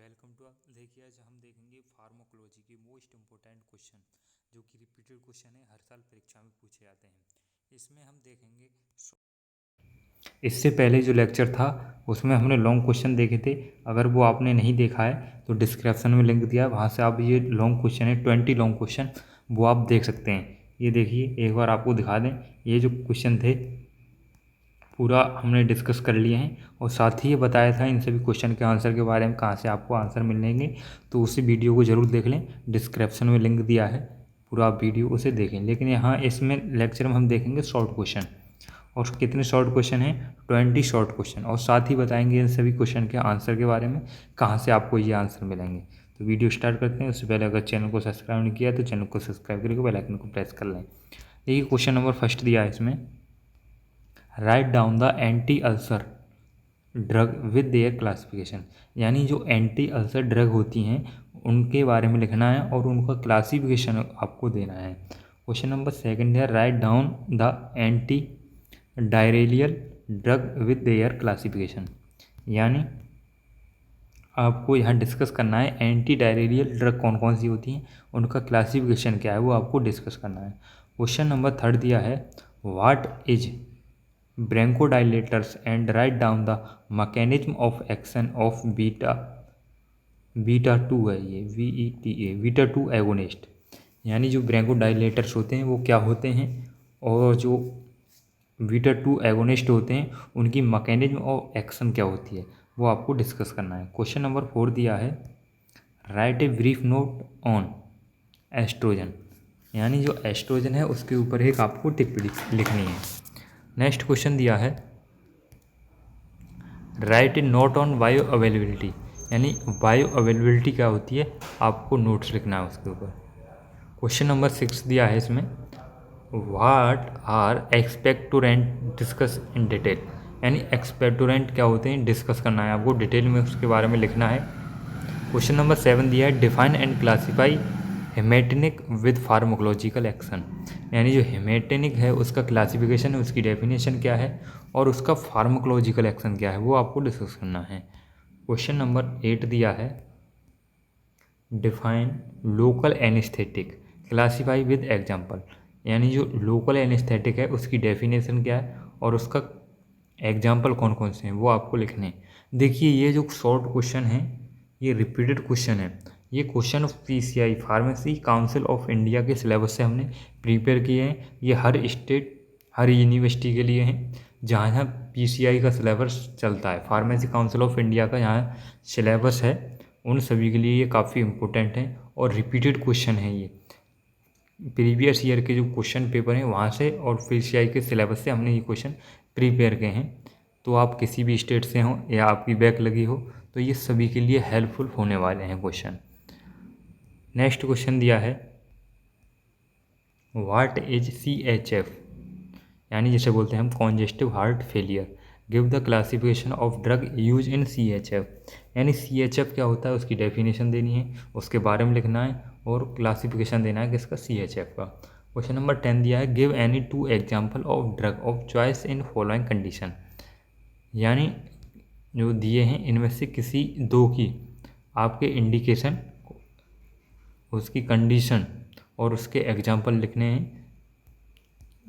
Welcome to. देखिए आज हम देखेंगे फार्माकोलॉजी के मोस्ट इम्पोर्टेंट क्वेश्चन जो कि रिपीटेड क्वेश्चन है, हर साल परीक्षा में पूछे जाते हैं। इसमें हम देखेंगे, इससे पहले जो लेक्चर था उसमें हमने लॉन्ग क्वेश्चन देखे थे। अगर वो आपने नहीं देखा है तो डिस्क्रिप्शन में लिंक दिया है, वहाँ से आप ये लॉन्ग क्वेश्चन है 20 लॉन्ग क्वेश्चन वो आप देख सकते हैं। ये देखिए एक बार आपको दिखा दें, ये जो क्वेश्चन थे पूरा हमने डिस्कस कर लिए हैं और साथ ही ये बताया था इन सभी क्वेश्चन के आंसर के बारे में, कहाँ से आपको आंसर मिलेंगे। तो उसी वीडियो को ज़रूर देख लें, डिस्क्रिप्शन में लिंक दिया है, पूरा आप वीडियो उसे देखें। लेकिन यहाँ इसमें लेक्चर में हम देखेंगे शॉर्ट क्वेश्चन, और कितने शॉर्ट क्वेश्चन हैं 20 शॉर्ट क्वेश्चन, और साथ ही बताएंगे इन सभी क्वेश्चन के आंसर के बारे में, कहाँ से आपको ये आंसर मिलेंगे। तो वीडियो स्टार्ट करते हैं। उससे पहले अगर चैनल को सब्सक्राइब नहीं किया तो चैनल को सब्सक्राइब करके बेल आइकन को प्रेस कर लें। देखिए क्वेश्चन नंबर फर्स्ट दिया है इसमें, right down the anti ulcer drug with their classification. यानी जो एंटी अल्सर ड्रग होती हैं उनके बारे में लिखना है और उनका क्लासिफिकेशन आपको देना है। क्वेश्चन नंबर सेकंड है, right down the anti diarrhoeal drug with their classification. यानी आपको यहाँ डिस्कस करना है एंटी डायरेलियल ड्रग कौन कौन सी होती हैं, उनका क्लासिफिकेशन क्या है वो आपको डिस्कस करना है। क्वेश्चन नंबर थर्ड दिया है, what is bronchodilators and right down the mechanism of action of beta two है, ये VETA बीटा टू एगोनिस्ट। यानी जो ब्रेंकोडाइलेटर्स होते हैं वो क्या होते हैं, और जो बीटा टू एगोनिस्ट होते हैं उनकी मैकेनिज्म ऑफ एक्शन क्या होती है वो आपको डिस्कस करना है। क्वेश्चन नंबर 4 दिया है, write a brief note on estrogen. यानी जो एस्ट्रोजन है उसके ऊपर एक आपको टिप्पणी लिखनी है। नेक्स्ट क्वेश्चन दिया है, write a note on bio availability. यानी बायो अवेलेबिलिटी क्या होती है आपको नोट्स लिखना है उसके ऊपर। क्वेश्चन नंबर 6 दिया है इसमें, what are expectorant discuss in detail. यानी एक्सपेक्टोरेंट क्या होते हैं डिस्कस करना है आपको, डिटेल में उसके बारे में लिखना है। क्वेश्चन नंबर 7 दिया है, define and classify हेमेटेनिक with pharmacological action. यानी जो हेमेटेनिक है उसका क्लासिफिकेशन है, उसकी डेफिनेशन क्या है और उसका फार्माकोलॉजिकल एक्शन क्या है वो आपको डिस्कस करना है। क्वेश्चन नंबर 8 दिया है, define local anaesthetic classify with example. यानी जो लोकल एनेस्थेटिक है उसकी डेफिनेशन क्या है और उसका एग्जाम्पल कौन कौन से हैं वो आपको लिखने हैं। देखिए ये जो शॉर्ट क्वेश्चन है ये रिपीटेड क्वेश्चन है। ये question PCI pharmacy council of India के सिलेबस से हमने प्रिपेयर किए हैं। ये हर स्टेट हर यूनिवर्सिटी के लिए हैं जहाँ जहाँ PCI का सिलेबस चलता है, फार्मेसी काउंसिल ऑफ इंडिया का यहाँ सिलेबस है, उन सभी के लिए ये काफ़ी इम्पोर्टेंट है और रिपीटेड क्वेश्चन है। ये प्रीवियस ईयर के जो क्वेश्चन पेपर हैं वहाँ से और PCI के सिलेबस से हमने ये क्वेश्चन प्रिपेयर किए हैं। तो आप किसी भी स्टेट से हों या आपकी बैक लगी हो तो ये सभी के लिए हेल्पफुल होने वाले हैं क्वेश्चन। नेक्स्ट क्वेश्चन दिया है, व्हाट इज CHF। यानी जिसे बोलते हैं हम congestive heart failure, give the classification of drug use in CHF। यानी CHF क्या होता है उसकी डेफिनेशन देनी है, उसके बारे में लिखना है और क्लासिफिकेशन देना है किसका, CHF का। क्वेश्चन नंबर 10 दिया है, give any 2 example of drug of choice in following condition. यानी जो दिए हैं इनमें से किसी दो की आपके इंडिकेशन, उसकी कंडीशन और उसके एग्जाम्पल लिखने हैं।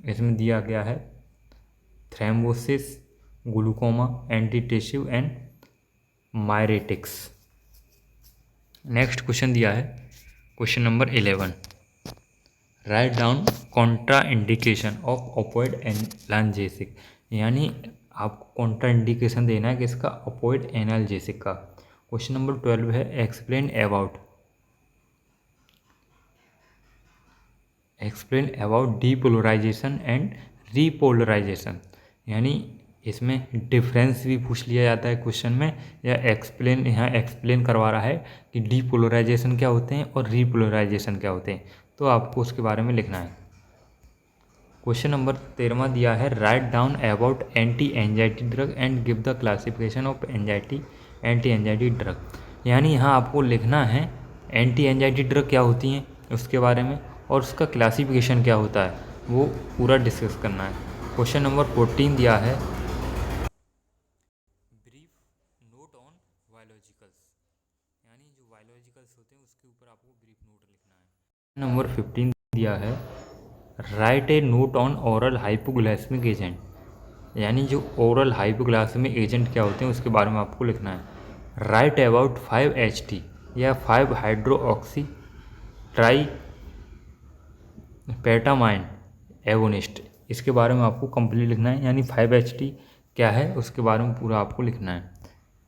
इसमें दिया गया है thrombosis, glaucoma, antitussive and mydriatics. Next question दिया है question number 11, write down contraindication of opioid analgesic. यानी आपको कॉन्ट्रा इंडिकेशन देना है किसका, ओपियोइड एनाल्जेसिक का। क्वेश्चन नंबर 12 है, explain about depolarization and repolarization. यानी इसमें डिफरेंस भी पूछ लिया जाता है क्वेश्चन में, या यहाँ एक्सप्लेन करवा रहा है कि डीपोलराइजेशन क्या होते हैं और रीपोलराइजेशन क्या होते हैं, तो आपको उसके बारे में लिखना है। क्वेश्चन नंबर 13 दिया है, right down about anti anxiety drug and give the classification of anti anxiety drug. यानी यहाँ आपको लिखना है एंटी एंजाइटी ड्रग क्या होती हैं उसके बारे में और उसका क्लासिफिकेशन क्या होता है वो पूरा डिस्कस करना है। क्वेश्चन नंबर 14 दिया है, ब्रीफ नोट ऑन बायोलॉजिकल्स। यानी जो बायोलॉजिकल्स होते हैं उसके ऊपर आपको ब्रीफ नोट लिखना है। नंबर 15 दिया है, write a note on oral hypoglycaemic agent, यानी जो ओरल हाइपोग्लाइसेमिक एजेंट क्या होते हैं उसके बारे में आपको लिखना है। राइट अबाउट 5-HT या 5 हाइड्रोक्सी ट्राई पेटामाइन एगोनिस्ट, इसके बारे में आपको कंप्लीट लिखना है। यानी 5-HT क्या है उसके बारे में पूरा आपको लिखना है।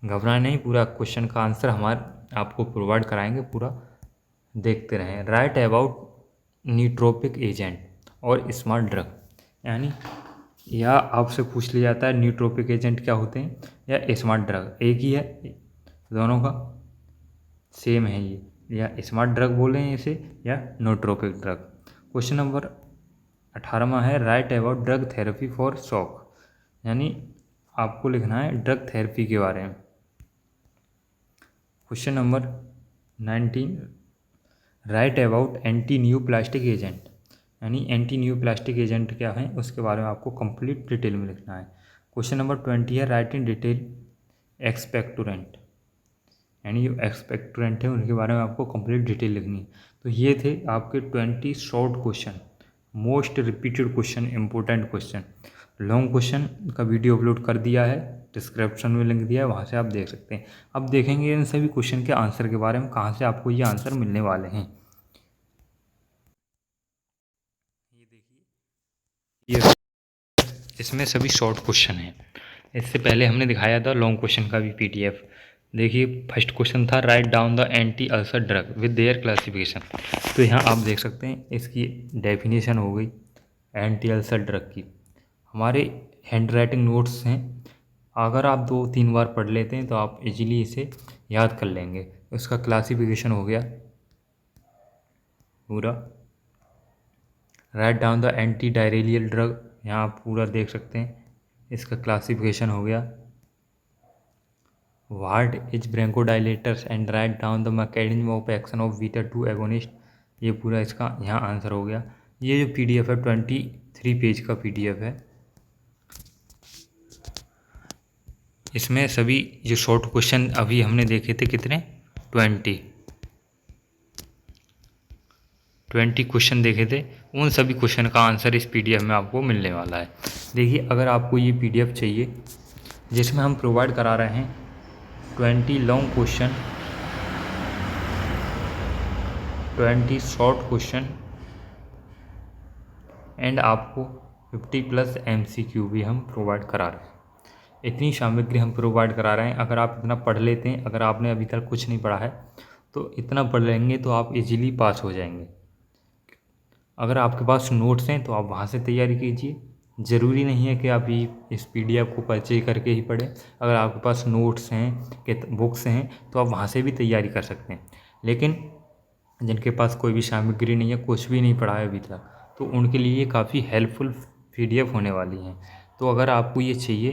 घबराए नहीं, पूरा क्वेश्चन का आंसर हमारे आपको प्रोवाइड कराएंगे, पूरा देखते रहें। राइट अबाउट न्यूट्रोपिक एजेंट और स्मार्ट ड्रग, यानी या आपसे पूछ लिया जाता है न्यूट्रोपिक एजेंट क्या होते हैं या स्मार्ट ड्रग, एक ही है दोनों का, सेम है ये, या स्मार्ट ड्रग बोले हैं इसे या न्यूट्रोपिक ड्रग। क्वेश्चन नंबर 18वां है, right about drug therapy for shock, यानी आपको लिखना है ड्रग थेरेपी के बारे में। Question number 19, right about anti new plastic agent, यानी एंटी न्यू प्लास्टिक एजेंट क्या है उसके बारे में आपको कंप्लीट डिटेल में लिखना है। क्वेश्चन नंबर 20 है, राइट इन डिटेल एक्सपेक्टोरेंट, यानी जो एक्सपेक्टोरेंट है उनके बारे में आपको कंप्लीट डिटेल लिखनी है। तो ये थे आपके 20 short question, most repeated question, important question. Long question का वीडियो अपलोड कर दिया है, डिस्क्रिप्शन में लिंक दिया है, वहाँ से आप देख सकते हैं। अब देखेंगे इन सभी क्वेश्चन के आंसर के बारे में, कहाँ से आपको ये आंसर मिलने वाले हैं। ये देखिए, ये इसमें सभी शॉर्ट क्वेश्चन हैं। इससे पहले हमने दिखाया था लॉन्ग क्वेश्चन का भी PDF। देखिए फर्स्ट क्वेश्चन था, right down the anti ulcer drug with their classification. तो यहाँ आप देख सकते हैं इसकी डेफिनेशन हो गई एंटी अल्सर ड्रग की। हमारे हैंड राइटिंग नोट्स हैं, अगर आप 2-3 बार पढ़ लेते हैं तो आप इजीली इसे याद कर लेंगे। उसका क्लासिफिकेशन हो गया पूरा, right down the anti diarrhoeal drug, यहाँ आप पूरा देख सकते हैं, इसका क्लासिफिकेशन हो गया। What is bronchodilators and right down the mechanism of action of beta two agonist, ये पूरा इसका यहाँ आंसर हो गया। ये जो PDF है 23 पेज का PDF है, इसमें सभी जो शॉर्ट क्वेश्चन अभी हमने देखे थे कितने 20 क्वेश्चन देखे थे, उन सभी क्वेश्चन का आंसर इस PDF में आपको मिलने वाला है। देखिए अगर आपको ये PDF चाहिए जिसमें हम प्रोवाइड करा रहे हैं 20 long question, 20 short question and आपको 50+ MCQ भी हम प्रोवाइड करा रहे हैं। इतनी सामग्री हम प्रोवाइड करा रहे हैं। अगर आप इतना पढ़ लेते हैं, अगर आपने अभी तक कुछ नहीं पढ़ा है तो इतना पढ़ लेंगे तो आप इजीली पास हो जाएंगे। अगर आपके पास नोट्स हैं तो आप वहाँ से तैयारी कीजिए, ज़रूरी नहीं है कि आप ये इस PDF को परचेज करके ही पढ़ें। अगर आपके पास नोट्स हैं, बुक्स हैं, तो आप वहाँ से भी तैयारी कर सकते हैं। लेकिन जिनके पास कोई भी सामग्री नहीं है, कुछ भी नहीं पढ़ा है अभी तक, तो उनके लिए काफ़ी हेल्पफुल PDF होने वाली हैं। तो अगर आपको ये चाहिए